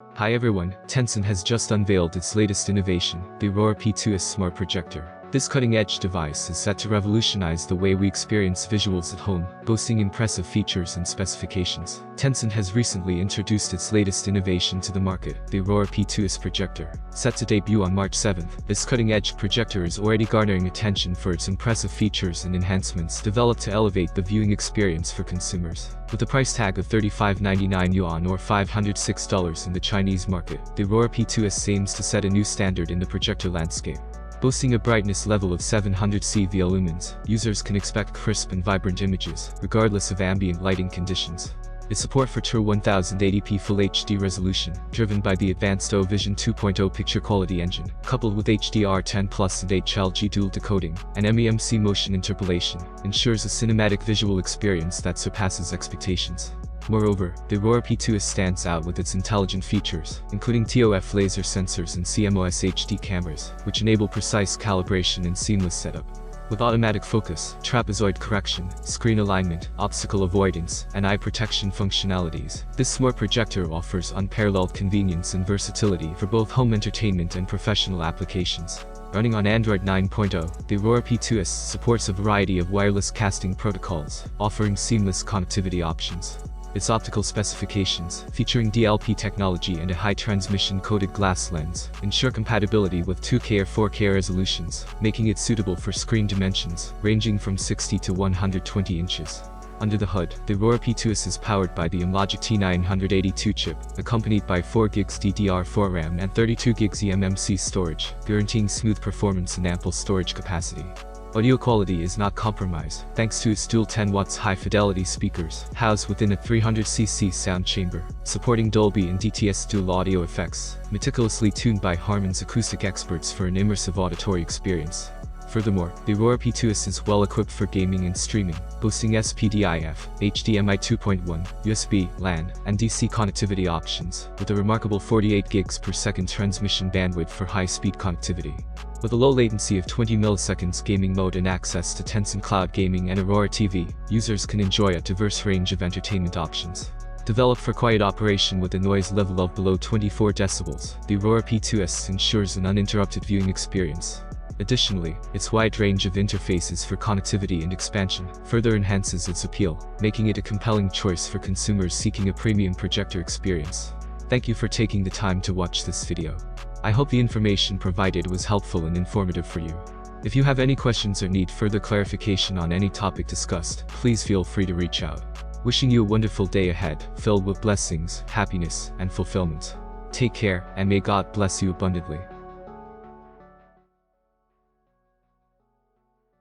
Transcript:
Hi everyone, Tencent has just unveiled its latest innovation, the Aurora P2S Smart Projector. This cutting-edge device is set to revolutionize the way we experience visuals at home, boasting impressive features and specifications. Tencent has recently introduced its latest innovation to the market, the Aurora P2S projector. Set to debut on March 7th, this cutting-edge projector is already garnering attention for its impressive features and enhancements developed to elevate the viewing experience for consumers. With a price tag of 35.99 yuan or $506 in the Chinese market, the Aurora P2S aims to set a new standard in the projector landscape. Boasting a brightness level of 700 CV lumens, users can expect crisp and vibrant images, regardless of ambient lighting conditions. Its support for True 1080p Full HD resolution, driven by the advanced OVision 2.0 picture quality engine, coupled with HDR10 Plus and HLG dual decoding, and MEMC motion interpolation, ensures a cinematic visual experience that surpasses expectations. Moreover, the Aurora P2S stands out with its intelligent features, including TOF laser sensors and CMOS HD cameras, which enable precise calibration and seamless setup. With automatic focus, trapezoid correction, screen alignment, obstacle avoidance, and eye protection functionalities, this smart projector offers unparalleled convenience and versatility for both home entertainment and professional applications. Running on Android 9.0, the Aurora P2S supports a variety of wireless casting protocols, offering seamless connectivity options. Its optical specifications, featuring DLP technology and a high transmission coated glass lens, ensure compatibility with 2K or 4K resolutions, making it suitable for screen dimensions ranging from 60 to 120 inches. Under the hood, the Aurora P2S is powered by the Amlogic T982 chip, accompanied by 4GB DDR4 RAM and 32GB eMMC storage, guaranteeing smooth performance and ample storage capacity. Audio quality is not compromised, thanks to its dual 10W high-fidelity speakers, housed within a 300cc sound chamber, supporting Dolby and DTS dual audio effects, meticulously tuned by Harman's acoustic experts for an immersive auditory experience. Furthermore, the Aurora P2S is well equipped for gaming and streaming, boasting SPDIF, HDMI 2.1, USB, LAN, and DC connectivity options, with a remarkable 48 GB/s transmission bandwidth for high-speed connectivity. With a low latency of 20 milliseconds gaming mode and access to Tencent Cloud Gaming and Aurora TV, users can enjoy a diverse range of entertainment options. Developed for quiet operation with a noise level of below 24 decibels, the Aurora P2S ensures an uninterrupted viewing experience. Additionally, its wide range of interfaces for connectivity and expansion further enhances its appeal, making it a compelling choice for consumers seeking a premium projector experience. Thank you for taking the time to watch this video. I hope the information provided was helpful and informative for you. If you have any questions or need further clarification on any topic discussed, please feel free to reach out. Wishing you a wonderful day ahead, filled with blessings, happiness, and fulfillment. Take care, and may God bless you abundantly.